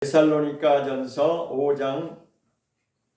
데살로니가전서 5장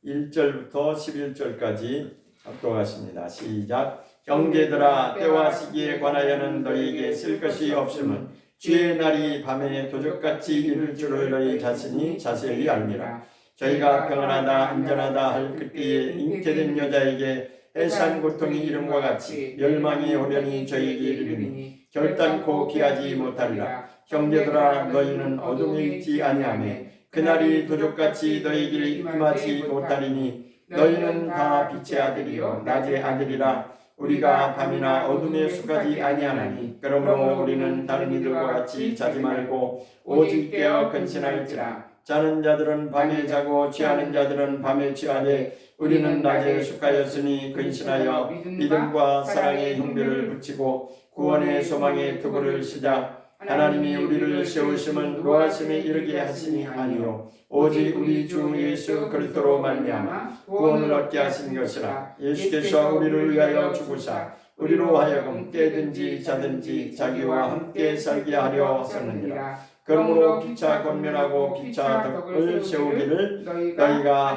1절부터 11절까지 합독하십니다. 시작. 형제들아, 때와 시기에 관하여는 너희에게 쓸 것이 없음은 주의 날이 밤에 도적같이 이를 줄을 너희 자신이 자세히 알미라. 저희가 평안하다 안전하다 할 그때에 잉태된 여자에게 해산 고통이 이름과 같이 멸망이 오려니 저희에게 이르리니 결단코 피하지 못하리라. 형제들아, 너희는 어둠에 있지 아니하며 그날이 도적같이 너희에게 임하지 못하리니 너희는 다 빛의 아들이요 낮의 아들이라. 우리가 밤이나 어둠에 속하지 아니하나니 그러므로 우리는 다른 이들과 같이 자지 말고 오직 깨어 근신할지라. 자는 자들은 밤에 자고 취하는 자들은 밤에 취하되 우리는 낮에 속하였으니 근신하여 믿음과 사랑의 흉배를 붙이고 구원의 소망의 투구를 쓰자. 하나님이 우리를 세우심은 노하심에 이르게 하심이 아니요 오직 우리 주 예수 그리스도로 말미암아 구원을 얻게 하신 것이라. 예수께서 우리를 위하여 죽으사 우리로 하여금 깨든지 자든지 자기와 함께 살게 하려 하셨느니라. 그러므로 피차 권면하고 피차 덕을 세우기를 너희가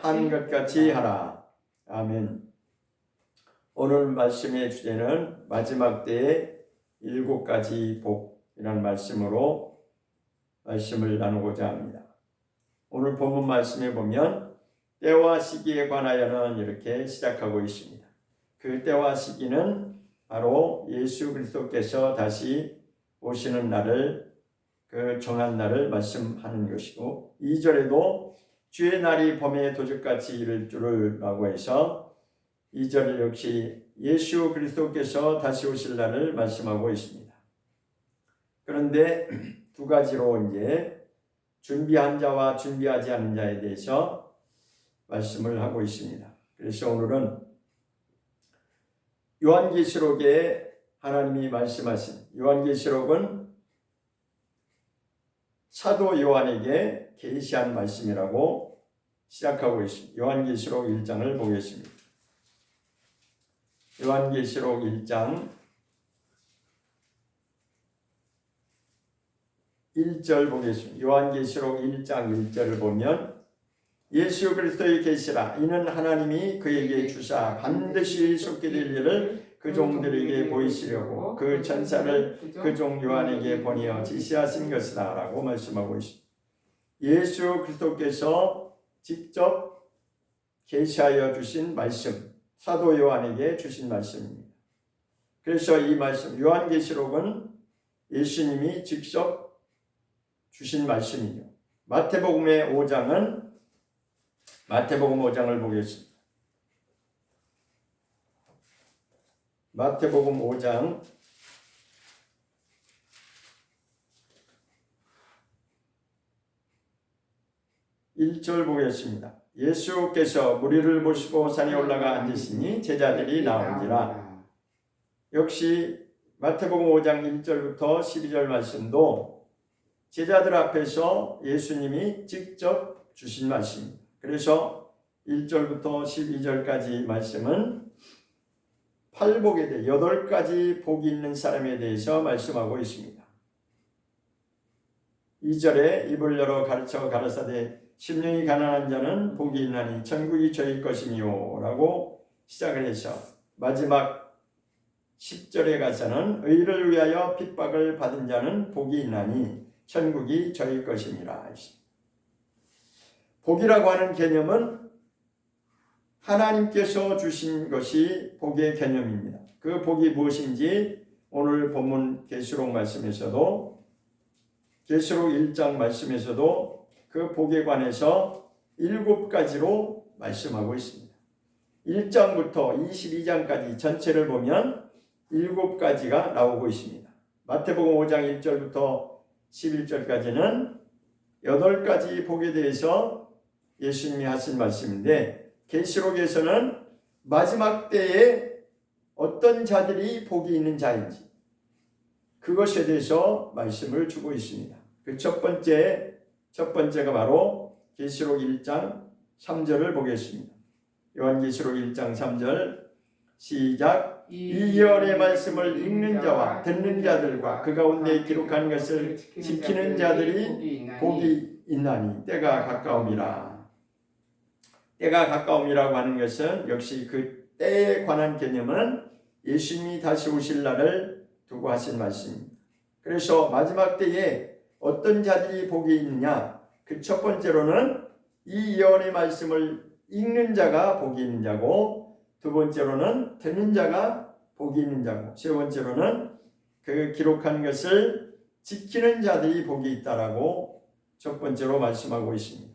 한 것 같이 하라. 아멘. 오늘 말씀의 주제는 마지막 때의 7가지 복이라는 말씀으로 말씀을 나누고자 합니다. 오늘 본문 말씀에 보면 때와 시기에 관하여는 이렇게 시작하고 있습니다. 그 때와 시기는 바로 예수 그리스도께서 다시 오시는 날을, 그 정한 날을 말씀하는 것이고, 2절에도 주의 날이 범에 도적같이 이를 줄을 라고 해서 2절 역시 예수 그리스도께서 다시 오실 날을 말씀하고 있습니다. 그런데 두 가지로 이제 준비한 자와 준비하지 않은 자에 대해서 말씀을 하고 있습니다. 그래서 오늘은 요한계시록에 하나님이 말씀하신, 요한계시록은 사도 요한에게 계시한 말씀이라고 시작하고 있습니다. 요한계시록 1장을 보겠습니다. 요한계시록 1장 1절 보겠습니다. 요한계시록 1장 1절을 보면 예수 그리스도의 계시라. 이는 하나님이 그에게 주사 반드시 속게 될 일을 그 종들에게 보이시려고 그 천사를 그 종 요한에게 보내어 지시하신 것이다 라고 말씀하고 있습니다. 예수 그리스도께서 직접 계시하여 주신 말씀, 사도 요한에게 주신 말씀입니다. 그래서 이 말씀, 요한계시록은 예수님이 직접 주신 말씀이죠. 마태복음 5장을 보겠습니다. 마태복음 5장 1절 보겠습니다. 예수께서 무리를 보시고 산에 올라가 앉으시니 제자들이 나온지라. 역시 마태복음 5장 1절부터 12절 말씀도 제자들 앞에서 예수님이 직접 주신 말씀입니다. 그래서 1절부터 12절까지 말씀은 팔복에 대해 8가지 복이 있는 사람에 대해서 말씀하고 있습니다. 2절에 입을 열어 가르쳐 가라사대 심령이 가난한 자는 복이 있나니 천국이 저희 것이니요 라고 시작을 해서 마지막 10절에 가서는 의를 위하여 핍박을 받은 자는 복이 있나니 천국이 저희 것이니라. 복이라고 하는 개념은 하나님께서 주신 것이 복의 개념입니다. 그 복이 무엇인지 오늘 본문 계시록 말씀에서도, 계시록 1장 말씀에서도 그 복에 관해서 7가지로 말씀하고 있습니다. 1장부터 22장까지 전체를 보면 7가지가 나오고 있습니다. 마태복음 5장 1절부터 11절까지는 8가지 복에 대해서 예수님이 하신 말씀인데, 계시록에서는 마지막 때에 어떤 자들이 복이 있는 자인지 그것에 대해서 말씀을 주고 있습니다. 그 첫 번째가 바로 계시록 1장 3절을 보겠습니다. 요한계시록 1장 3절 시작. 이 예언의 말씀을 읽는 자와 듣는 자들과 그 가운데 기록한 것을 지키는 자들이 복이 있나니 때가 가까움이라. 때가 가까움이라고 하는 것은 역시 그 때에 관한 개념은 예수님이 다시 오실 날을 두고 하신 말씀입니다. 그래서 마지막 때에 어떤 자들이 복이 있느냐? 그 첫 번째로는 이 예언의 말씀을 읽는 자가 복이 있는 자고, 두 번째로는 듣는 자가 복이 있는 자고, 세 번째로는 그 기록한 것을 지키는 자들이 복이 있다라고 첫 번째로 말씀하고 있습니다.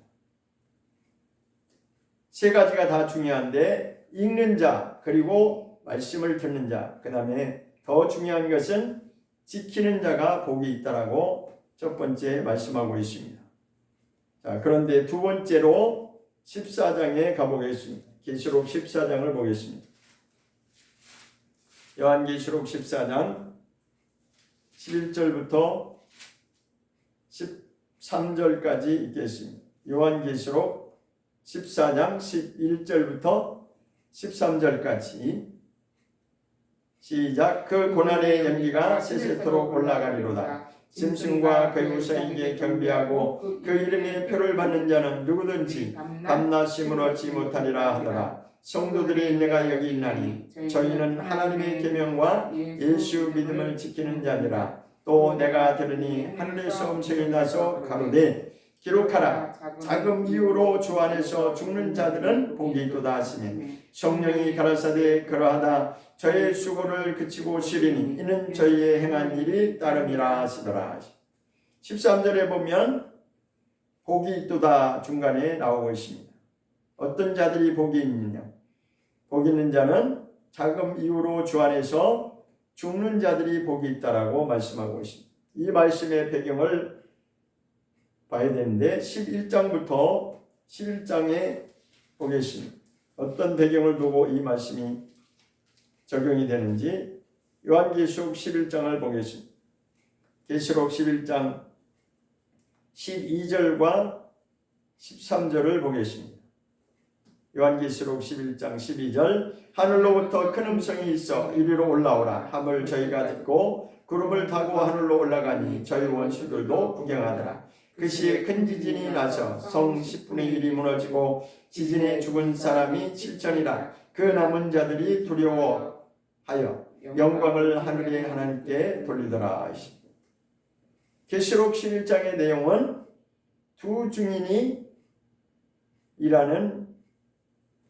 세 가지가 다 중요한데 읽는 자, 그리고 말씀을 듣는 자, 그 다음에 더 중요한 것은 지키는 자가 복이 있다라고 첫 번째 말씀하고 있습니다. 자, 그런데 두 번째로 14장에 가보겠습니다. 계시록 14장을 보겠습니다. 요한계시록 14장 11절부터 13절까지 읽겠습니다. 요한계시록 14장 11절부터 13절까지 시작. 그 고난의 연기가 세세토록 올라가리로다. 짐승과 그의 우상에게 경배하고 그 이름의 표를 받는 자는 누구든지 밤낮이 얻지 못하리라 하더라. 성도들이 내가 여기 있나니 저희는 하나님의 계명과 예수 믿음을 지키는 자니라. 또 내가 들으니 하늘에서 음성이 나서 가로되 기록하라. 자금 이후로 주 안에서 죽는 자들은 복이 있도다 하시니 성령이 가라사대 그러하다. 저의 수고를 그치고 쉬리니 이는 저희의 행한 일이 따름이라 하시더라. 13절에 보면 복이 있도다 중간에 나오고 있습니다. 어떤 자들이 복이 있느냐? 복이 있는 자는 자금 이후로 주 안에서 죽는 자들이 복이 있다라고 말씀하고 있습니다. 이 말씀의 배경을 봐야 되는데 11장부터 11장에 보겠습니다. 어떤 배경을 두고 이 말씀이 적용이 되는지 요한계시록 11장을 보겠습니다. 계시록 11장 12절과 13절을 보겠습니다. 요한계시록 11장 12절 하늘로부터 큰 음성이 있어 이리로 올라오라 함을 저희가 듣고 구름을 타고 하늘로 올라가니 저희 원수들도 구경하더라. 그 시에 큰 지진이 나서 성 10분의 1이 무너지고 지진에 죽은 사람이 7천이라. 그 남은 자들이 두려워하여 영광을 하늘의 하나님께 돌리더라. 계시록 11장의 내용은 두 증인이 일하는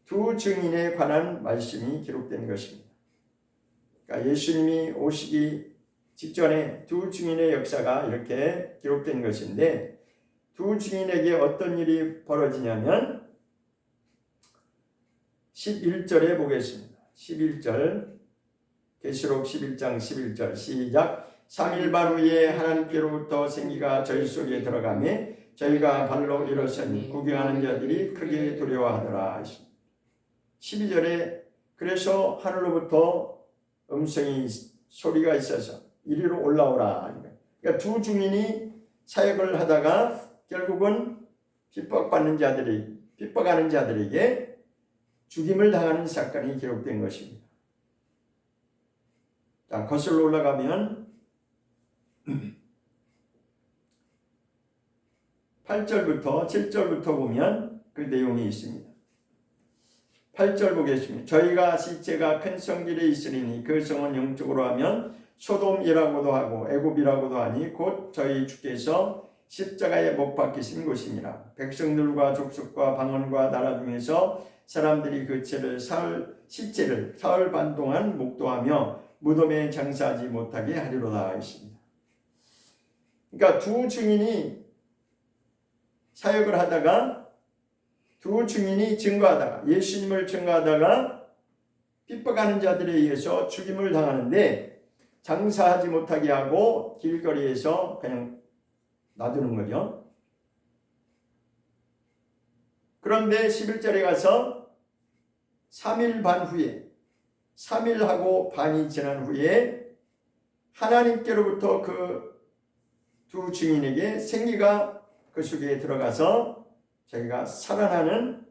두 증인에 관한 말씀이 기록된 것입니다. 그러니까 예수님이 오시기 직전에 두 증인의 역사가 이렇게 기록된 것인데 두 증인에게 어떤 일이 벌어지냐면 11절에 보겠습니다. 11절 계시록 11장 11절 시작. 3일 반 후에 하나님께로부터 생기가 저희 속에 들어가며 저희가 발로 일어서니 구경하는 자들이 크게 두려워하더라. 12절에 그래서 하늘로부터 음성이 소리가 있어서 이리로 올라오라. 그러니까 두 증인이 사역을 하다가 결국은 핍박하는 자들에게 죽임을 당하는 사건이 기록된 것입니다. 자, 거슬러 올라가면 8절부터 7절부터 보면 그 내용이 있습니다. 8절 보겠습니다. 저희가 시체가 큰 성길에 있으리니 그 성은 영적으로 하면 소돔이라고도 하고 애굽이라고도 하니 곧 저희 주께서 십자가에 못 박히신 곳이니라. 백성들과 족속과 방언과 나라 중에서 사람들이 그 시체를 사흘 반 동안 목도하며 무덤에 장사하지 못하게 하리로다 했습니다. 그러니까 두 증인이 사역을 하다가 두 증인이 증거하다가 예수님을 증거하다가 핍박하는 자들에 의해서 죽임을 당하는데 장사하지 못하게 하고 길거리에서 그냥 놔두는 거죠. 그런데 11절에 가서 3일 반 후에 3일하고 반이 지난 후에 하나님께로부터 그 두 증인에게 생기가 그 속에 들어가서 자기가 살아나는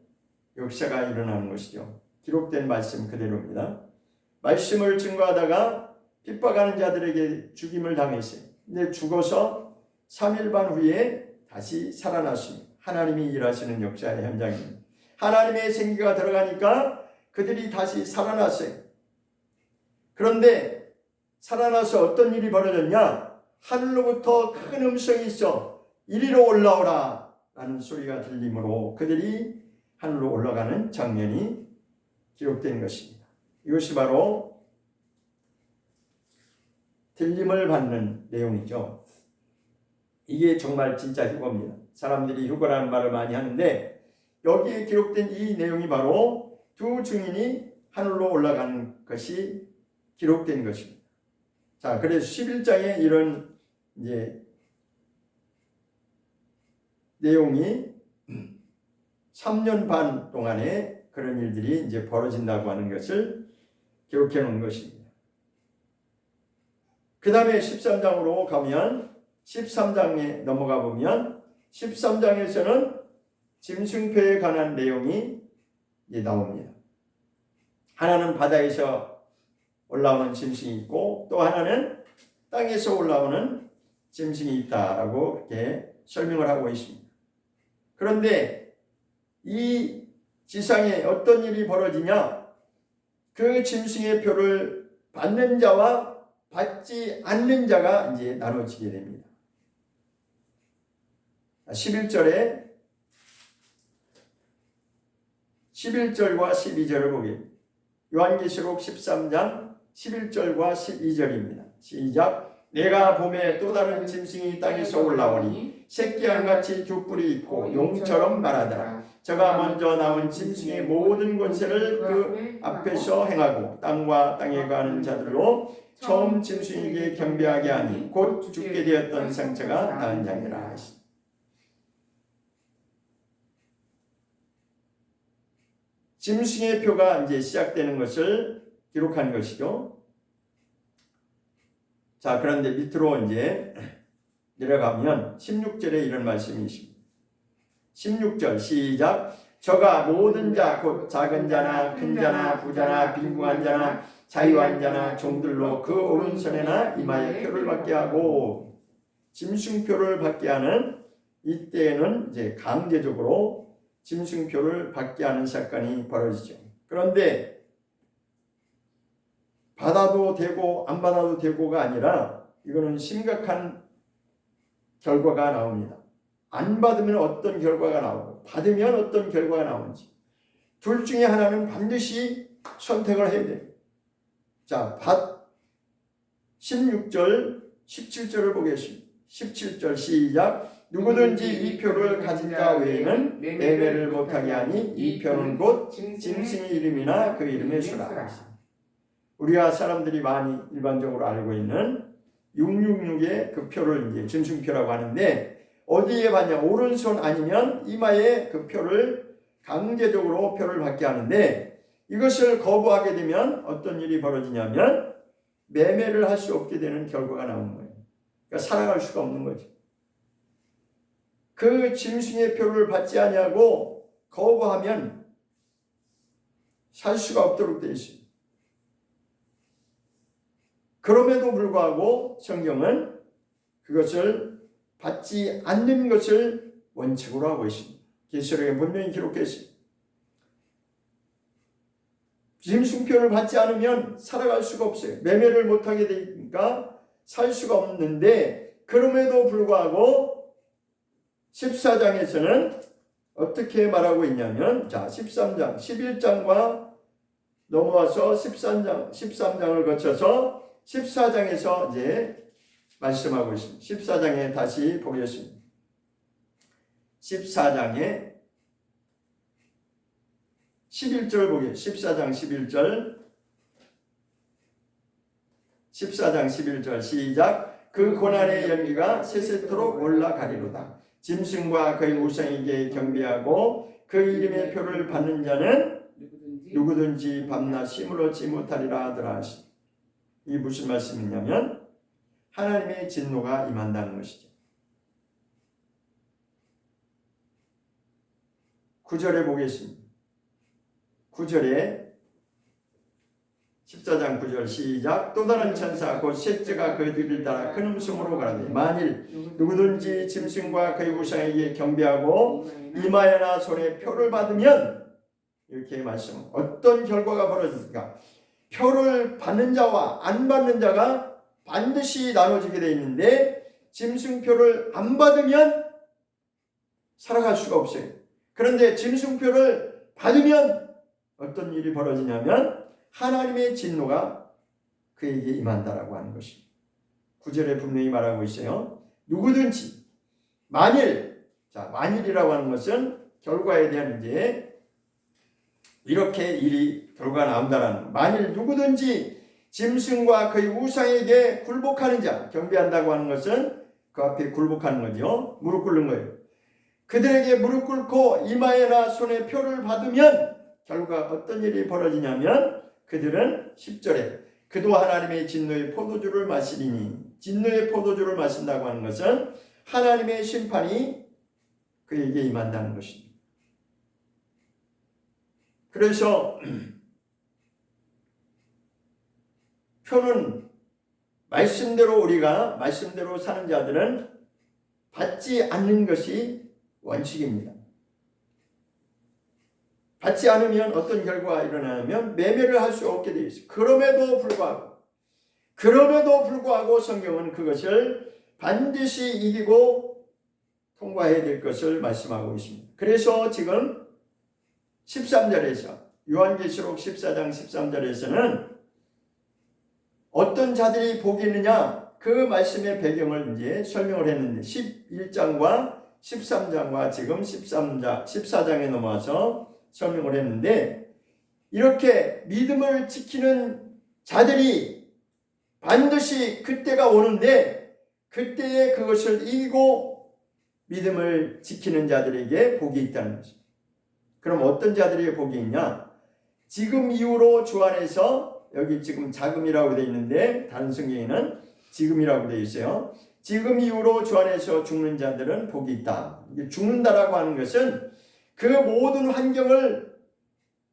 역사가 일어나는 것이죠. 기록된 말씀 그대로입니다. 말씀을 증거하다가 핍박하는 자들에게 죽임을 당했어요. 근데 죽어서 3일 반 후에 다시 살아났습니다. 하나님이 일하시는 역사의 현장입니다. 하나님의 생기가 들어가니까 그들이 다시 살아났어요. 그런데 살아나서 어떤 일이 벌어졌냐? 하늘로부터 큰 음성이 있어 이리로 올라오라 라는 소리가 들리므로 그들이 하늘로 올라가는 장면이 기록된 것입니다. 이것이 바로 들림을 받는 내용이죠. 이게 정말 진짜 휴거입니다. 사람들이 휴거라는 말을 많이 하는데 여기에 기록된 이 내용이 바로 두 증인이 하늘로 올라가는 것이 기록된 것입니다. 자, 그래서 11장에 이런 이제 내용이 3년 반 동안에 그런 일들이 이제 벌어진다고 하는 것을 기록해 놓은 것입니다. 그 다음에 13장으로 가면 13장에 넘어가 보면 13장에서는 짐승표에 관한 내용이 이제 나옵니다. 하나는 바다에서 올라오는 짐승이 있고 또 하나는 땅에서 올라오는 짐승이 있다라고 이렇게 설명을 하고 있습니다. 그런데 이 지상에 어떤 일이 벌어지냐? 그 짐승의 표를 받는 자와 받지 않는 자가 이제 나눠지게 됩니다. 11절과 12절을 보겠습니다. 요한계시록 13장 11절과 12절입니다. 시작. 내가 봄에 또 다른 짐승이 땅에서 올라오니 새끼양같이 두 뿔이 있고 용처럼 말하더라. 저가 먼저 나온 짐승의 모든 권세를 그 앞에서 행하고 땅과 땅에 가는 자들로 처음 짐승에게 경배하게 하니 곧 죽게 되었던 상처가 나은 자니라. 짐승의 표가 이제 시작되는 것을 기록한 것이죠. 자, 그런데 밑으로 이제 내려가면 16절에 이런 말씀이 있습니다. 16절 시작. 저가 모든 자 곧 작은 자나 큰 자나 부자나 빈궁한 자나 자유한 자나 종들로 그 오른손에나 이마에 표를 받게 하고, 짐승표를 받게 하는 이때에는 이제 강제적으로 짐승표를 받게 하는 사건이 벌어지죠. 그런데 받아도 되고 안 받아도 되고가 아니라 이거는 심각한 결과가 나옵니다. 안 받으면 어떤 결과가 나오고 받으면 어떤 결과가 나오는지 둘 중에 하나는 반드시 선택을 해야 돼요. 자, 16절 17절을 보겠습니다. 17절 시작. 누구든지 이 표를 가진 자 외에는 매매를 못하게 하니 이 표는 곧 짐승의 이름이나 그 이름의 수라. 우리가 사람들이 많이 일반적으로 알고 있는 666의 그 표를 이제 짐승표라고 하는데 어디에 받냐? 오른손 아니면 이마에 그 표를 강제적으로 표를 받게 하는데 이것을 거부하게 되면 어떤 일이 벌어지냐면 매매를 할 수 없게 되는 결과가 나오는 거예요. 그러니까 살아갈 수가 없는 거죠. 그 짐승의 표를 받지 아니하고 거부하면 살 수가 없도록 되어 있습니다. 그럼에도 불구하고 성경은 그것을 받지 않는 것을 원칙으로 하고 있습니다. 계시록에 분명히 기록했습니다. 짐승표를 받지 않으면 살아갈 수가 없어요. 매매를 못하게 되니까 살 수가 없는데 그럼에도 불구하고 14장에서는 어떻게 말하고 있냐면 자 13장 11장과 넘어와서 13장을 거쳐서 14장에서 이제 말씀하고 있습니다. 14장에 다시 보겠습니다. 14장에 11절 보게 14장 11절 14장 11절 시작. 그 고난의 연기가 세세토록 올라가리로다. 짐승과 그의 우상에게 경배하고 그 이름의 표를 받는 자는 누구든지 밤낮 쉼을 얻지 못하리라 하더라. 이게 무슨 말씀이냐면 하나님의 진노가 임한다는 것이죠. 9절에 보겠습니다. 9절에 14장 9절 시작. 또 다른 천사 곧 셋째가 그 뒤를 따라 큰 음성으로 가라되 만일 누구든지 짐승과 그의 우상에게 경배하고 이마에나 손에 표를 받으면 이렇게 말씀. 어떤 결과가 벌어집니까? 표를 받는 자와 안 받는 자가 반드시 나눠지게 되어 있는데 짐승표를 안 받으면 살아갈 수가 없어요. 그런데 짐승표를 받으면 어떤 일이 벌어지냐면 하나님의 진노가 그에게 임한다라고 하는 것입니다. 9절에 분명히 말하고 있어요. 누구든지 만일이라고 하는 것은 결과에 대한 이제 이렇게 일이 결과가 나온다라는 만일 누구든지 짐승과 그의 우상에게 굴복하는 자 경배한다고 하는 것은 그 앞에 굴복하는 거죠. 무릎 꿇는 거예요. 그들에게 무릎 꿇고 이마에나 손에 표를 받으면 결과 어떤 일이 벌어지냐면 그들은 10절에 그도 하나님의 진노의 포도주를 마시리니 진노의 포도주를 마신다고 하는 것은 하나님의 심판이 그에게 임한다는 것입니다. 그래서 표는 말씀대로 사는 자들은 받지 않는 것이 원칙입니다. 받지 않으면 어떤 결과가 일어나냐면 매매를 할 수 없게 되어 있어요. 그럼에도 불구하고 성경은 그것을 반드시 이기고 통과해야 될 것을 말씀하고 있습니다. 그래서 지금 13절에서 요한계시록 14장 13절에서는 어떤 자들이 복이 있느냐 그 말씀의 배경을 이제 설명을 했는데 11장과 13장과 지금 14장에 넘어와서 설명을 했는데 이렇게 믿음을 지키는 자들이 반드시 그때가 오는데 그때에 그것을 이기고 믿음을 지키는 자들에게 복이 있다는 것입니다. 그럼 어떤 자들에게 복이 있냐? 지금 이후로 주 안에서 여기 지금 자금이라고 되어 있는데 다른 성경에는 지금이라고 되어 있어요. 지금 이후로 주 안에서 죽는 자들은 복이 있다. 죽는다라고 하는 것은 그 모든 환경을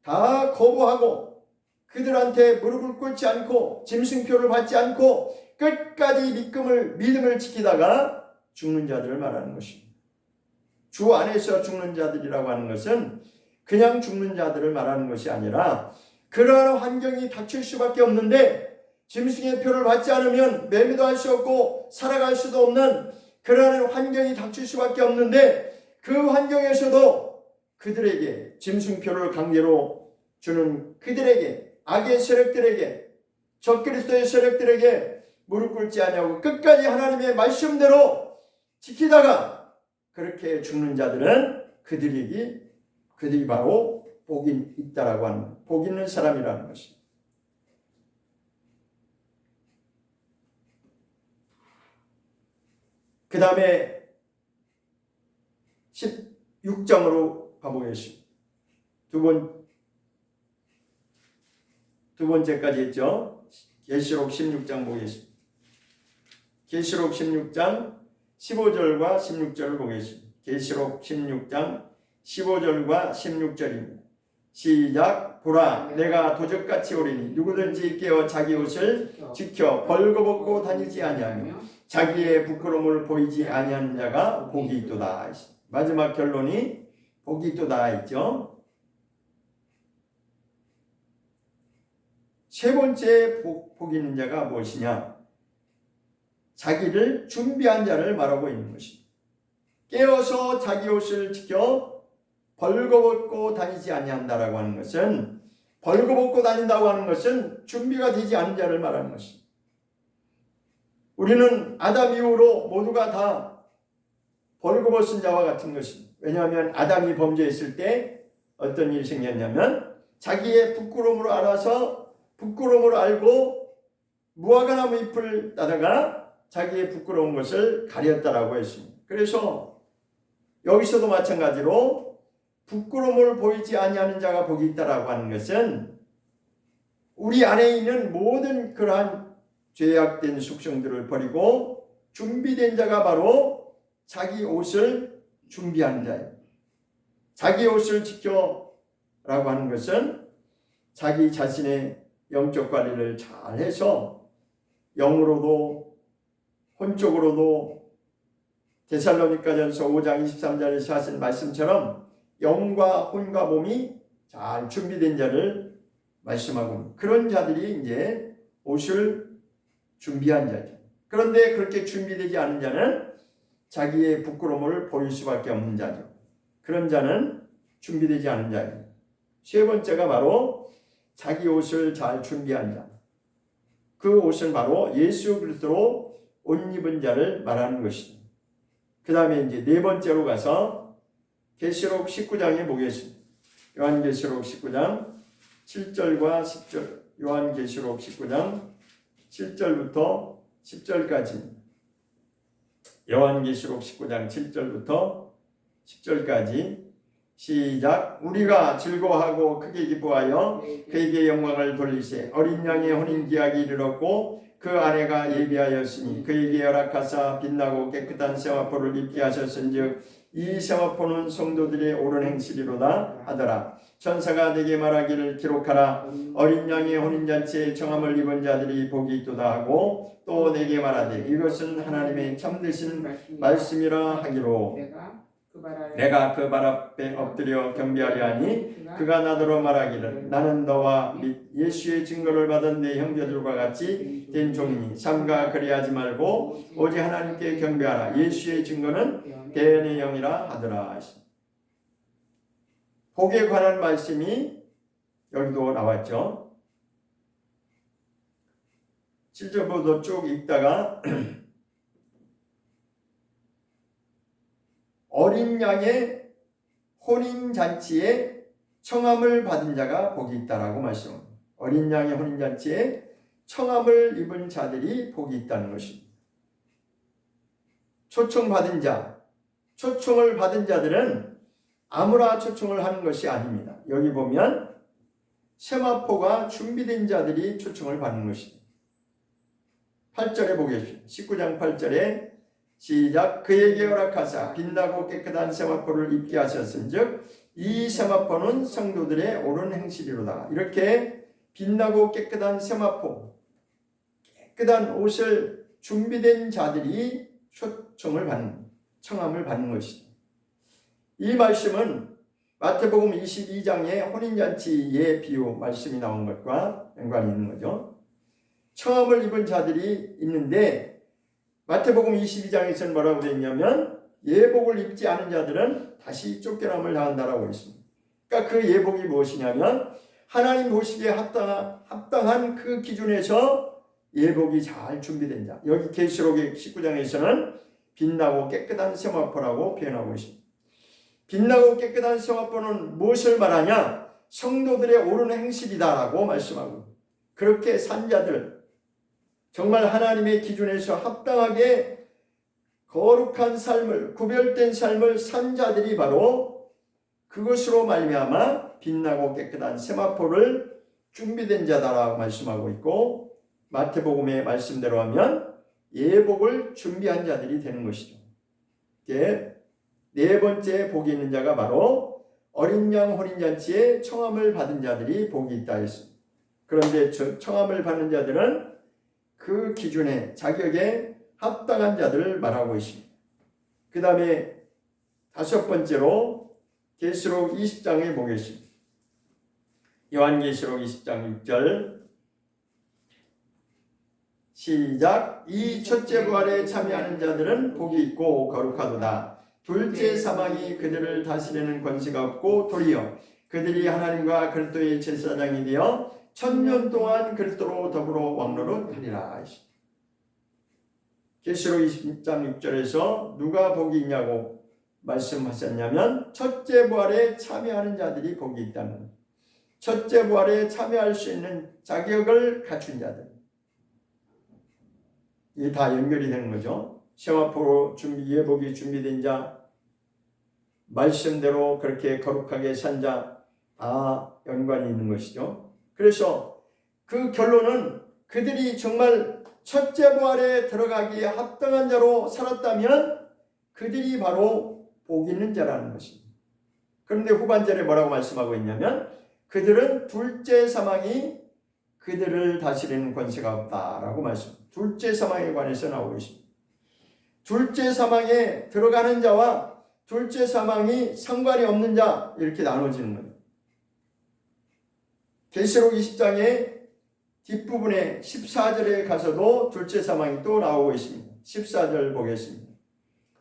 다 거부하고 그들한테 무릎을 꿇지 않고 짐승표를 받지 않고 끝까지 믿음을 지키다가 죽는 자들을 말하는 것입니다. 주 안에서 죽는 자들이라고 하는 것은 그냥 죽는 자들을 말하는 것이 아니라 그러한 환경이 닥칠 수밖에 없는데 짐승의 표를 받지 않으면 매매도 할 수 없고 살아갈 수도 없는 그러한 환경이 닥칠 수밖에 없는데 그 환경에서도 그들에게 짐승표를 강제로 주는 그들에게 악의 세력들에게 적그리스도의 세력들에게 무릎 꿇지 아니하고 끝까지 하나님의 말씀대로 지키다가 그렇게 죽는 자들은 그들이 바로 복이 있다라고 하는 복 있는 사람이라는 것입니다. 그 다음에 16장으로 가보겠습니다. 두 번째까지 했죠. 계시록 16장 보겠습니다. 계시록 16장 15절과 16절을 보겠습니다. 계시록 16장 15절과 16절입니다. 시작. 보라 내가 도적같이 오리니 누구든지 깨어 자기 옷을 지켜 벌거벗고 다니지 아니하며 자기의 부끄러움을 보이지 아니하는 자가 복이 있도다. 마지막 결론이 복이 있도다 했죠. 세 번째 복 있는 자가 무엇이냐? 자기를 준비한 자를 말하고 있는 것입니다. 깨어서 자기 옷을 지켜 벌거벗고 다니지 아니한다라고 하는 것은 벌거벗고 다닌다고 하는 것은 준비가 되지 않은 자를 말하는 것입니다. 우리는 아담 이후로 모두가 다 벌거벗은 자와 같은 것입니다. 왜냐하면 아담이 범죄했을 때 어떤 일이 생겼냐면 자기의 부끄러움으로 알고 무화과나무 잎을 따다가 자기의 부끄러운 것을 가렸다라고 했습니다. 그래서 여기서도 마찬가지로 부끄러움을 보이지 아니하는 자가 복이 있다라고 하는 것은 우리 안에 있는 모든 그러한 죄악된 속성들을 버리고 준비된 자가 바로 자기 옷을 준비하는 자예요. 자기 옷을 지켜라고 하는 것은 자기 자신의 영적 관리를 잘 해서 영으로도 혼적으로도 데살로니가전서 5장 23절에서 하신 말씀처럼 영과 혼과 몸이 잘 준비된 자를 말씀하고 그런 자들이 이제 옷을 준비한 자죠. 그런데 그렇게 준비되지 않은 자는 자기의 부끄러움을 보일 수밖에 없는 자죠. 그런 자는 준비되지 않은 자예요. 세 번째가 바로 자기 옷을 잘 준비한 자. 그 옷은 바로 예수 그리스도로 옷 입은 자를 말하는 것이죠. 그 다음에 이제 네 번째로 가서 계시록 19장에 보겠습니다. 요한계시록 19장 7절과 10절. 요한계시록 19장 7절부터 10절까지. 요한계시록 19장 7절부터 10절까지 시작. 우리가 즐거워하고 크게 기뻐하여 그에게 영광을 돌리세. 어린 양의 혼인 기약이 이르렀고 그 아내가 예비하였으니 그에게 허락하사 빛나고 깨끗한 세마포를 입게 하셨은즉 이 세마포는 성도들의 옳은 행실이로다 하더라. 천사가 내게 말하기를 기록하라. 어린 양의 혼인잔치에 청함을 입은 자들이 복이 있도다 하고 또 내게 말하되 이것은 하나님의 참되신 말씀이라 하기로 내가 그 발 앞에 엎드려 경배하려 하니 그가 나더러 말하기를 나는 너와 및 예수의 증거를 받은 내 형제들과 같이 된 종이니 삼가 그리하지 말고 오직 하나님께 경배하라. 예수의 증거는 대언의 영이라 하더라. 복에 관한 말씀이 여기도 나왔죠. 7절부터 쭉 읽다가 어린 양의 혼인잔치에 청함을 받은 자가 복이 있다라고 말씀합니다. 어린 양의 혼인잔치에 청함을 입은 자들이 복이 있다는 것입니다. 초청받은 자, 초청을 받은 자들은 아무나 초청을 하는 것이 아닙니다. 여기 보면 세마포가 준비된 자들이 초청을 받는 것입니다. 8절에 보겠습니다. 19장 8절에 시작. 그에게 허락하사 빛나고 깨끗한 세마포를 입게 하셨은즉 이 세마포는 성도들의 옳은 행실이로다. 이렇게 빛나고 깨끗한 세마포, 깨끗한 옷을 준비된 자들이 초청을 받는, 청함을 받는 것이죠. 이 말씀은 마태복음 22장의 혼인잔치의 비유 말씀이 나온 것과 연관이 있는 거죠. 청함을 입은 자들이 있는데 마태복음 22장에서는 뭐라고 되어 있냐면 예복을 입지 않은 자들은 다시 쫓겨남을 당한다라고 있습니다. 그러니까 그 예복이 무엇이냐면 하나님 보시기에 합당한 그 기준에서 예복이 잘 준비된 자. 여기 계시록 19장에서는 빛나고 깨끗한 세마포라고 표현하고 있습니다. 빛나고 깨끗한 세마포는 무엇을 말하냐? 성도들의 옳은 행실이다라고 말씀하고 그렇게 산 자들 정말 하나님의 기준에서 합당하게 거룩한 삶을 구별된 삶을 산 자들이 바로 그것으로 말미암아 빛나고 깨끗한 세마포를 준비된 자다라고 말씀하고 있고 마태복음의 말씀대로 하면 예복을 준비한 자들이 되는 것이죠. 이게 네 번째 복이 있는 자가 바로 어린 양 혼인잔치에 청함을 받은 자들이 복이 있다 했습니다. 그런데 청함을 받는 자들은 그 기준에 자격에 합당한 자들을 말하고 있습니다. 그 다음에 다섯 번째로 계시록 20장에 보겠습니다. 요한계시록 20장 6절 시작. 이 첫째 부활에 참여하는 자들은 복이 있고 거룩하도다. 둘째 사망이 그들을 다스리는 권세가 없고 도리어 그들이 하나님과 그리스도의 제사장이 되어 1000년 동안 그리스도로 더불어 왕노릇하리라. 계시록 20장 6절에서 누가 복이 있냐고 말씀하셨냐면 첫째 부활에 참여하는 자들이 복이 있다는 거예요. 첫째 부활에 참여할 수 있는 자격을 갖춘 자들. 이게 다 연결이 되는 거죠. 세마포로 예복이 준비된 자, 말씀대로 그렇게 거룩하게 산 자, 다 연관이 있는 것이죠. 그래서 그 결론은 그들이 정말 첫째 부활에 들어가기에 합당한 자로 살았다면 그들이 바로 복 있는 자라는 것입니다. 그런데 후반절에 뭐라고 말씀하고 있냐면 그들은 둘째 사망이 그들을 다스리는 권세가 없다라고 말씀. 둘째 사망에 관해서 나오고 있습니다. 둘째 사망에 들어가는 자와 둘째 사망이 상관이 없는 자 이렇게 나눠지는 거예요. 계시록 20장의 뒷부분에 14절에 가서도 둘째 사망이 또 나오고 있습니다. 14절 보겠습니다.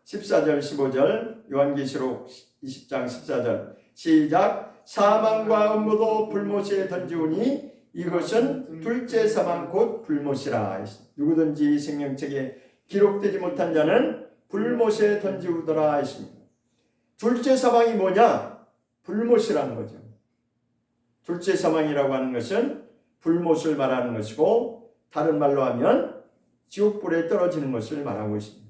14절 15절 요한계시록 20장 14절 시작. 사망과 음모도 불못에 던지우니 이것은 둘째 사망 곧 불못이라. 누구든지 생명책에 기록되지 못한 자는 불못에 던지우더라 했습니다. 둘째 사망이 뭐냐? 불못이라는 거죠. 둘째 사망이라고 하는 것은 불못을 말하는 것이고 다른 말로 하면 지옥불에 떨어지는 것을 말하고 있습니다.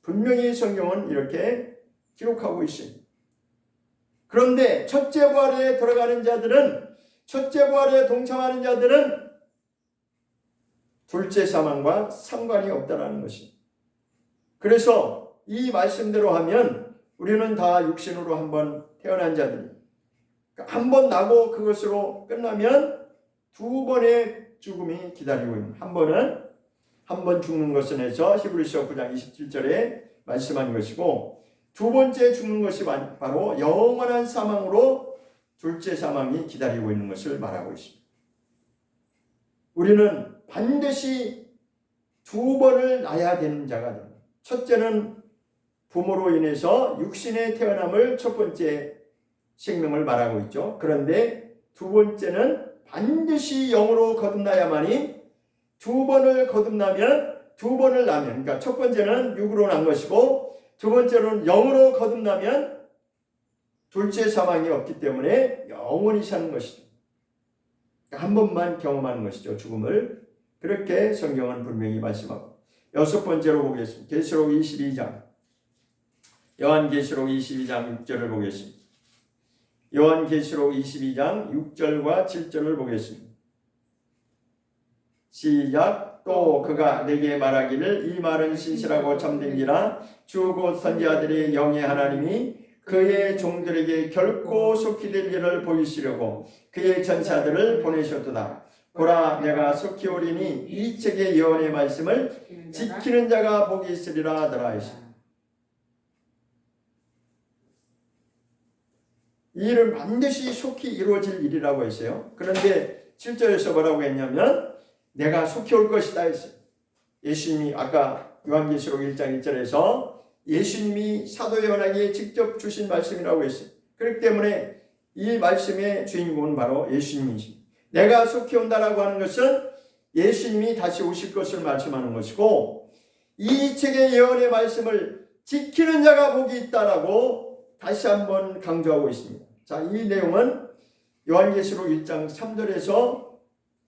분명히 성경은 이렇게 기록하고 있습니다. 그런데 첫째 부활에 들어가는 자들은, 첫째 부활에 동참하는 자들은 둘째 사망과 상관이 없다는 것입니다. 그래서 이 말씀대로 하면 우리는 다 육신으로 한번 태어난 자들입니다. 한 번 나고 그것으로 끝나면 두 번의 죽음이 기다리고 있는, 한 번 죽는 것은 해서 히브리서 9장 27절에 말씀한 것이고, 두 번째 죽는 것이 바로 영원한 사망으로 둘째 사망이 기다리고 있는 것을 말하고 있습니다. 우리는 반드시 두 번을 낳아야 되는 자가 됩니다. 첫째는 부모로 인해서 육신의 태어남을 첫 번째 생명을 말하고 있죠. 그런데 두 번째는 반드시 영으로 거듭나야만이, 두 번을 거듭나면, 두 번을 낳으면, 그러니까 첫 번째는 육으로 난 것이고 두 번째로는 영으로 거듭나면 둘째 사망이 없기 때문에 영원히 사는 것이죠. 한 번만 경험하는 것이죠, 죽음을. 그렇게 성경은 분명히 말씀하고. 여섯 번째로 보겠습니다. 계시록 22장, 요한계시록 22장 6절을 보겠습니다. 요한계시록 22장 6절과 7절을 보겠습니다. 시작. 또 그가 내게 말하기를 이 말은 신실하고 참된지라 주 곧 선지자들의 영의 하나님이 그의 종들에게 결코 속히 될 일을 보이시려고 그의 전사들을 보내셨도다. 보라, 내가 속히 오리니 이 책의 예언의 말씀을 지키는 자가 복이 있으리라 하더라. 이 일은 반드시 속히 이루어질 일이라고 했어요. 그런데 7절에서 뭐라고 했냐면 내가 속히 올 것이다 했어요. 예수님이 아까 요한계시록 1장 1절에서 예수님이 사도 요한에게 직접 주신 말씀이라고 했어요. 그렇기 때문에 이 말씀의 주인공은 바로 예수님이십니다. 내가 속히 온다라고 하는 것은 예수님이 다시 오실 것을 말씀하는 것이고, 이 책의 예언의 말씀을 지키는 자가 복이 있다라고 다시 한번 강조하고 있습니다. 자, 이 내용은 요한계시록 1장 3절에서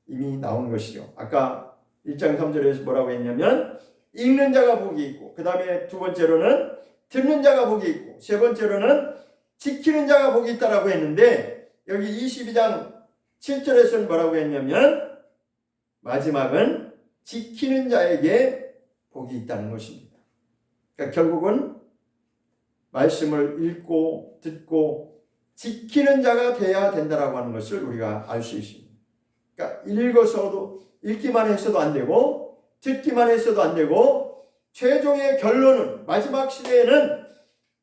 이미 나온 것이죠. 아까 1장 3절에서 뭐라고 했냐면 읽는 자가 복이 있고, 그 다음에 두 번째로는 듣는 자가 복이 있고, 세 번째로는 지키는 자가 복이 있다라고 했는데, 여기 22장 7절에서는 뭐라고 했냐면 마지막은 지키는 자에게 복이 있다는 것입니다. 그러니까 결국은 말씀을 읽고 듣고 지키는 자가 돼야 된다라고 하는 것을 우리가 알 수 있습니다. 그러니까 읽기만 해서도 안 되고 듣기만 해서도 안 되고, 최종의 결론은 마지막 시대에는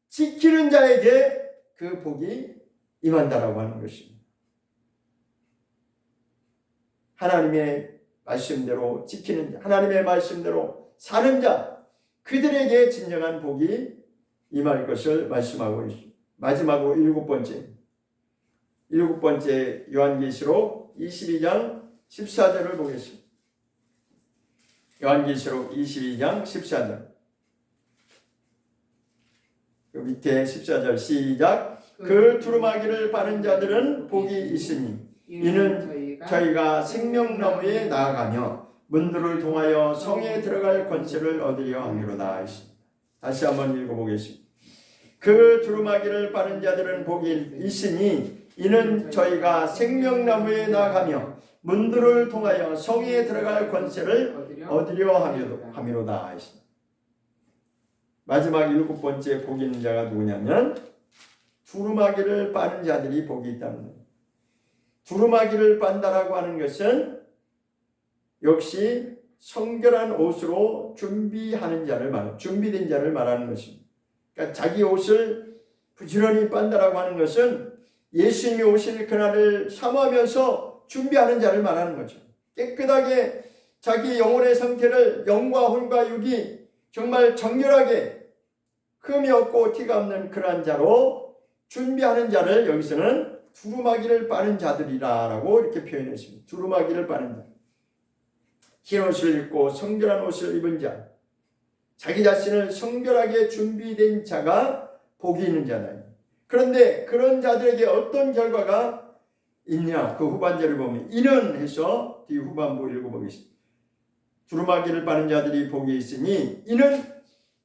지키는 자에게 그 복이 임한다라고 하는 것입니다. 하나님의 말씀대로 지키는 자, 하나님의 말씀대로 사는 자, 그들에게 진정한 복이 임할 것을 말씀하고 있습니다. 마지막으로 일곱 번째 요한계시록 22장 14절을 보겠습니다. 요한계시록 22장 14절. 그 밑에 14절 시작. 그 두루마기를 바른 자들은 복이 있으니 이는 저희가 생명나무에 나아가며 문들을 통하여 성에 들어갈 권세를 얻으려 함이로다. 다시 한번 읽어보겠습니다. 그 두루마기를 바른 자들은 복이 있으니 이는 저희가 생명나무에 나아가며 문들을 통하여 성에 들어갈 권세를 얻으려 함이로다. 마지막 일곱 번째 복이 있는 자가 누구냐면 두루마기를 빠는 자들이 복이 있다는 거예요. 두루마기를 빤다라고 하는 것은 역시 성결한 옷으로 준비된 자를 말하는 것입니다. 그러니까 자기 옷을 부지런히 빤다라고 하는 것은 예수님이 오실 그날을 사모하면서 준비하는 자를 말하는 거죠. 깨끗하게 자기 영혼의 상태를 영과 혼과 육이 정말 정결하게 흠이 없고 티가 없는 그러한 자로 준비하는 자를 여기서는 두루마기를 빠는 자들이라고 이렇게 표현했습니다. 두루마기를 빠는 자. 흰 옷을 입고 성결한 옷을 입은 자, 자기 자신을 성결하게 준비된 자가 복이 있는 자다. 그런데 그런 자들에게 어떤 결과가 있냐? 그 후반절을 보면 이는 해서 뒤 후반부 읽어보겠습니다. 두루마기를 빠는 자들이 복이 있으니 이는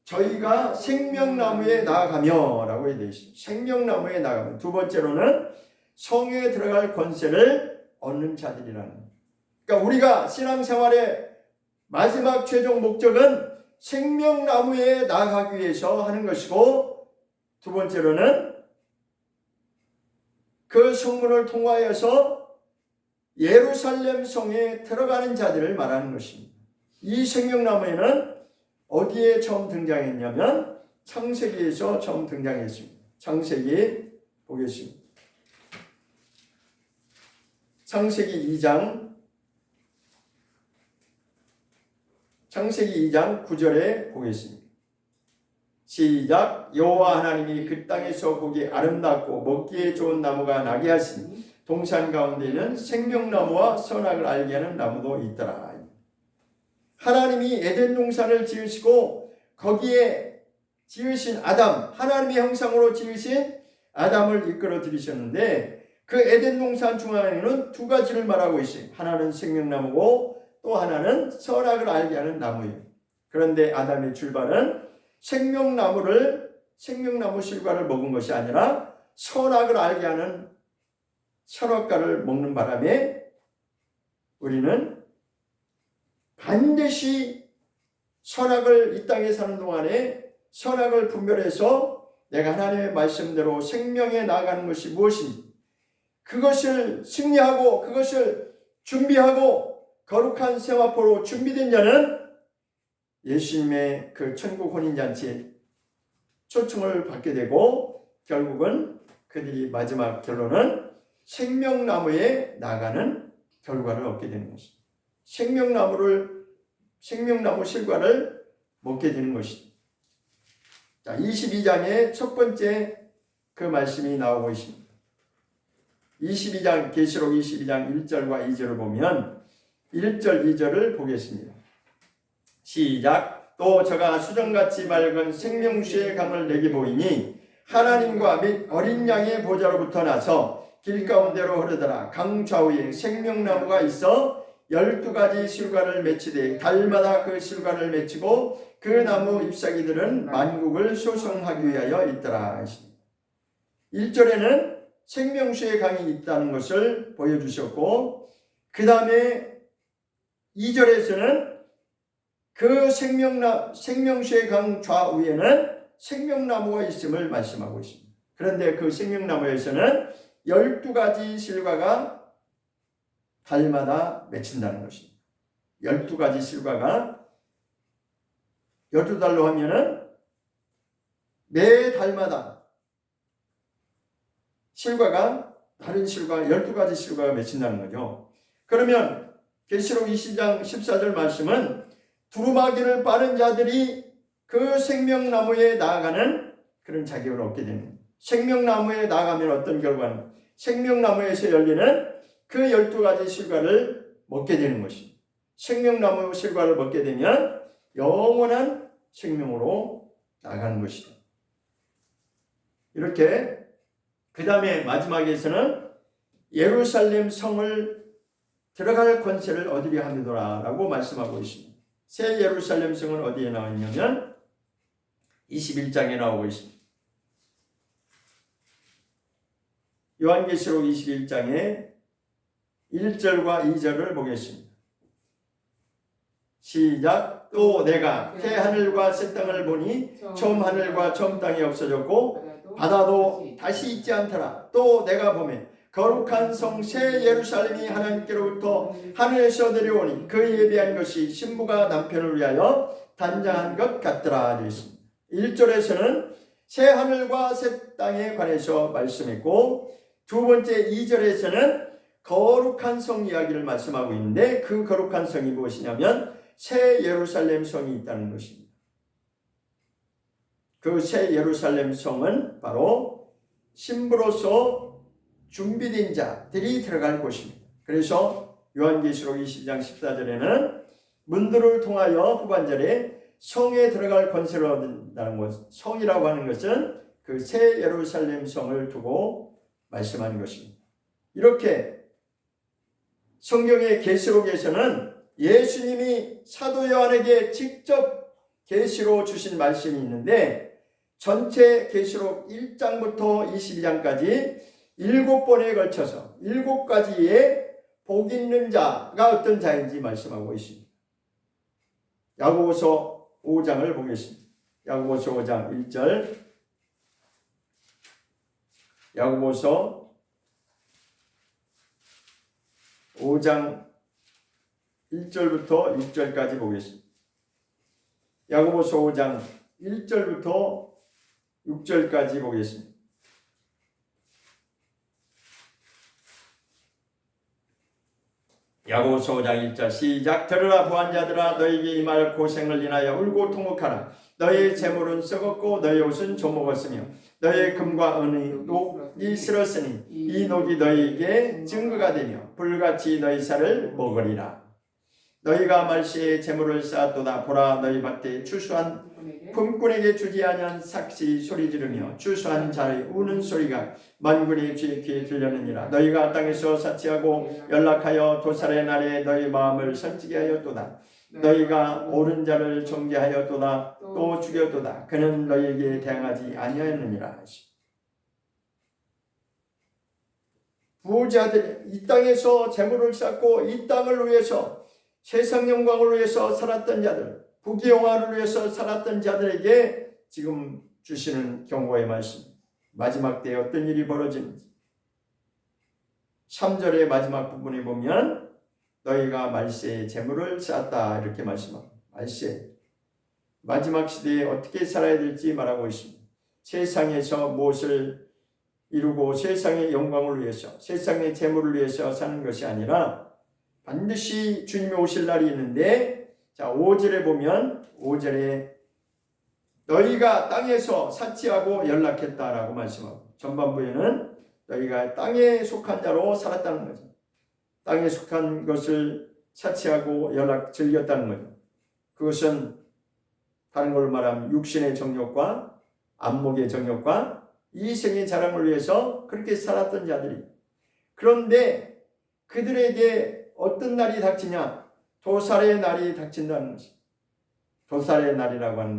저희가 생명나무에 나아가며 라고 되어 있습니다. 생명나무에 나아가며. 두 번째로는 성에 들어갈 권세를 얻는 자들이라는 거예요. 그러니까 우리가 신앙생활의 마지막 최종 목적은 생명나무에 나아가기 위해서 하는 것이고, 두 번째로는 그 성문을 통하여서 예루살렘 성에 들어가는 자들을 말하는 것입니다. 이 생명나무에는 어디에 처음 등장했냐면 창세기에서 처음 등장했습니다. 창세기 보겠습니다. 창세기 2장 9절에 보겠습니다. 시작. 여호와 하나님이 그 땅에서 보기 아름답고 먹기에 좋은 나무가 나게 하시니 동산 가운데에는 생명나무와 선악을 알게 하는 나무도 있더라. 하나님이 에덴 동산을 지으시고 거기에 지으신 아담, 하나님의 형상으로 지으신 아담을 이끌어 들이셨는데 그 에덴 동산 중앙에는 두 가지를 말하고 있어요. 하나는 생명나무고 또 하나는 선악을 알게 하는 나무예요. 그런데 아담의 출발은 생명나무 실과를 먹은 것이 아니라 선악을 알게 하는 선악과를 먹는 바람에 우리는 반드시 선악을 이 땅에 사는 동안에 선악을 분별해서 내가 하나님의 말씀대로 생명에 나아가는 것이 무엇인지 그것을 승리하고 그것을 준비하고 거룩한 세마포로 준비된 자는 예수님의 그 천국 혼인잔치에 초청을 받게 되고 결국은 그들이 마지막 결론은 생명나무에 나가는 결과를 얻게 되는 것입니다. 생명나무 실과를 먹게 되는 것입니다. 자, 22장의 첫 번째 그 말씀이 나오고 있습니다. 22장 계시록 22장 1절과 2절을 보면 1절 2절을 보겠습니다. 시작. 또 저가 수정같이 맑은 생명수의 강을 내게 보이니 하나님과 및 어린 양의 보좌로부터 나서 길 가운데로 흐르더라. 강 좌우에 생명나무가 있어 12가지 실과를 맺히되 달마다 그 실과를 맺히고 그 나무 잎사귀들은 만국을 소성하기 위하여 있더라. 1절에는 생명수의 강이 있다는 것을 보여주셨고 그 다음에 2절에서는 그 생명수의 강 좌우에는 생명나무가 있음을 말씀하고 있습니다. 그런데 그 생명나무에서는 12가지 실과가 달마다 맺힌다는 것입니다. 12가지 실과가 12달로 하면은 매 달마다 실과가 다른 실과 12가지 실과가 맺힌다는 거죠. 그러면 계시록 20장 14절 말씀은 두루마기를 빠는 자들이 그 생명나무에 나아가는 그런 자격을 얻게 되는 거예요. 생명나무에 나아가면 어떤 결과는 생명나무에서 열리는 그 12가지 실과를 먹게 되는 것입니다. 생명나무 실과를 먹게 되면 영원한 생명으로 나가는 것이죠. 이렇게 그 다음에 마지막에서는 예루살렘 성을 들어갈 권세를 얻으려 함이더라 라고 말씀하고 있습니다. 새 예루살렘 성은 어디에 나와 있냐면 21장에 나오고 있습니다. 요한계시록 21장에 1절과 2절을 보겠습니다. 시작. 또 내가 새 하늘과 새 땅을 보니 처음 하늘과 처음 땅이 없어졌고 바다도 다시 있지 않더라. 또 내가 보매 거룩한 성 새 예루살렘이 하나님께로부터 하늘에서 내려오니 그에 대한 것이 신부가 남편을 위하여 단장한 것 같더라 되었습니다. 1절에서는 새 하늘과 새 땅에 관해서 말씀했고, 두 번째 2절에서는 거룩한 성 이야기를 말씀하고 있는데, 그 거룩한 성이 무엇이냐면 새 예루살렘 성이 있다는 것입니다. 그 새 예루살렘 성은 바로 신부로서 준비된 자들이 들어갈 곳입니다. 그래서 요한계시록 20장 14절에는 문들을 통하여 후반절에 성에 들어갈 권세를 얻는다는 것, 성이라고 하는 것은 그 새 예루살렘 성을 두고 말씀하는 것입니다. 이렇게 성경의 계시록에서는 예수님이 사도 요한에게 직접 계시로 주신 말씀이 있는데, 전체 계시록 1장부터 22장까지 7번에 걸쳐서 7가지의 복 있는 자가 어떤 자인지 말씀하고 있습니다. 야고보서 5장을 보겠습니다. 야고보서 5장 1절, 야고보서 5장 1절부터 6절까지 보겠습니다. 야고보서 5장 1절부터 6절까지 보겠습니다. 야고보서 5장 1절 시작. 들으라 부한자들아, 너에게 임할 고생을 인하여 울고 통곡하라. 너의 재물은 썩었고 너의 옷은 조먹었으며 너의 금과 은의 녹이 슬었으니 이 녹이 너희에게 증거가 되며 불같이 너희 살을 먹으리라. 너희가 말시에 재물을 쌓았도다. 보라, 너희 밭에 추수한 품꾼에게 주지 아니한 삭시 소리 지르며 추수한 자의 우는 소리가 만군의 귀에 들렸느니라. 너희가 땅에서 사치하고 연락하여 도살의 날에 너희 마음을 선지게 하였도다. 너희가 옳은 자를 정죄하였도다. 또 죽였도다. 그는 너희에게 대항하지 아니하였느니라. 부자들이 이 땅에서 재물을 쌓고 이 땅을 위해서 세상 영광을 위해서 살았던 자들, 부귀영화를 위해서 살았던 자들에게 지금 주시는 경고의 말씀, 마지막 때에 어떤 일이 벌어지는지 3절의 마지막 부분에 보면 너희가 말세에 재물을 쌓았다 이렇게 말씀합니다. 말세, 마지막 시대에 어떻게 살아야 될지 말하고 있습니다. 세상에서 무엇을 이루고 세상의 영광을 위해서, 세상의 재물을 위해서 사는 것이 아니라 반드시 주님이 오실 날이 있는데, 자 5절에 보면 5절에 너희가 땅에서 사치하고 연락했다라고 말씀하고, 전반부에는 너희가 땅에 속한 자로 살았다는 거죠. 땅에 속한 것을 사치하고 즐겼다는 거죠. 그것은 다른 걸로 말하면 육신의 정욕과 안목의 정욕과 이생의 자랑을 위해서 그렇게 살았던 자들이, 그런데 그들에게 어떤 날이 닥치냐? 도살의 날이 닥친다는 것입니다. 도살의 날이라고 하는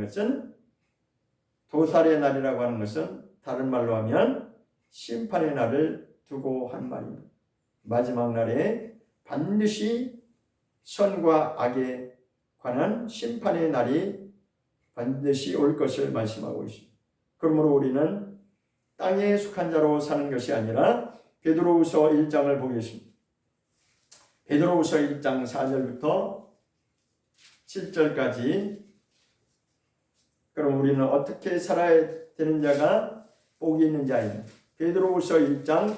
것은 다른 말로 하면 심판의 날을 두고 한 말입니다. 마지막 날에 반드시 선과 악에 관한 심판의 날이 반드시 올 것을 말씀하고 있습니다. 그러므로 우리는 땅에 속한 자로 사는 것이 아니라 베드로후서 1장을 보겠습니다. 베드로후서 1장 4절부터 7절까지. 그럼 우리는 어떻게 살아야 되는 자가 복이 있는 자입니다. 베드로후서 1장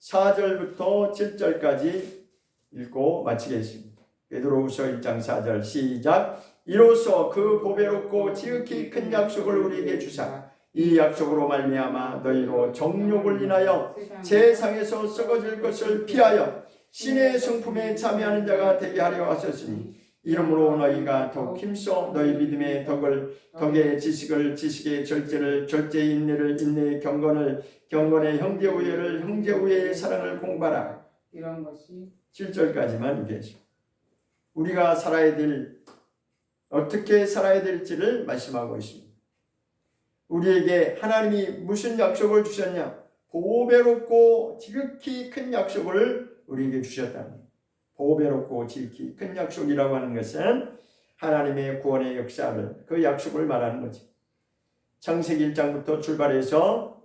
4절부터 7절까지 읽고 마치겠습니다. 베드로후서 1장 4절 시작. 이로써 그 보배롭고 지극히 큰 약속을 우리에게 주사 이 약속으로 말미암아 너희로 정욕을 인하여 세상에서 썩어질 것을 피하여 신의 성품에 참여하는 자가 되게 하려 하셨으니, 이러므로 너희가 더욱 힘써 너희 믿음의 덕의 지식을, 지식의 절제를, 절제의 인내를, 인내의 경건을, 경건의 형제 우애를, 형제 우애의 사랑을 공부하라. 이런 것이 7절까지만 읽겠습니다. 우리가 어떻게 살아야 될지를 말씀하고 있습니다. 우리에게 하나님이 무슨 약속을 주셨냐? 보배롭고 지극히 큰 약속을 우리에게 주셨다는 거예요. 보배롭고 지극히 큰 약속이라고 하는 것은 하나님의 구원의 역사를, 그 약속을 말하는 거죠. 창세기 1장부터 출발해서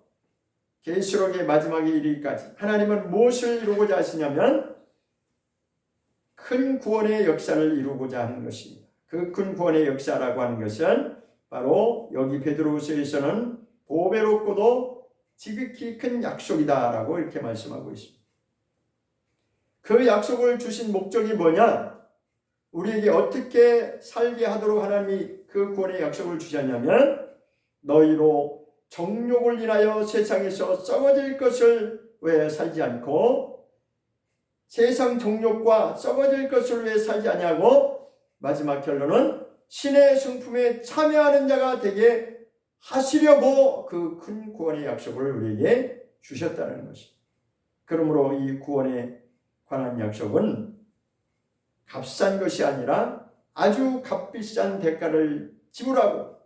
계시록의 마지막에 이르기까지 하나님은 무엇을 이루고자 하시냐면 큰 구원의 역사를 이루고자 하는 것입니다. 그 큰 구원의 역사라고 하는 것은 바로 여기 베드로후서에서는 보배롭고도 지극히 큰 약속이다라고 이렇게 말씀하고 있습니다. 그 약속을 주신 목적이 뭐냐? 우리에게 어떻게 살게 하도록 하나님이 그 구원의 약속을 주셨냐면 너희로 정욕을 인하여 세상에서 썩어질 것을 왜 살지 않고 세상 정욕과 썩어질 것을 왜 살지 아니하고 마지막 결론은 신의 성품에 참여하는 자가 되게 하시려고 그 큰 구원의 약속을 우리에게 주셨다는 것입니다. 그러므로 이 구원에 관한 약속은 값싼 것이 아니라 아주 값비싼 대가를 지불하고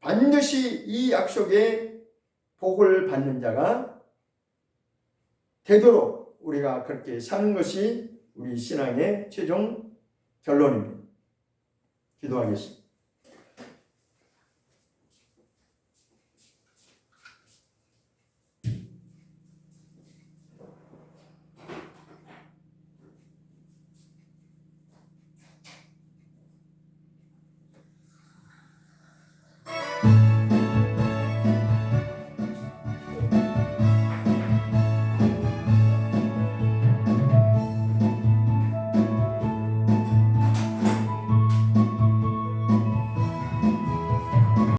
반드시 이 약속의 복을 받는 자가 되도록 우리가 그렇게 사는 것이 우리 신앙의 최종 결론입니다. 기도하겠습니다.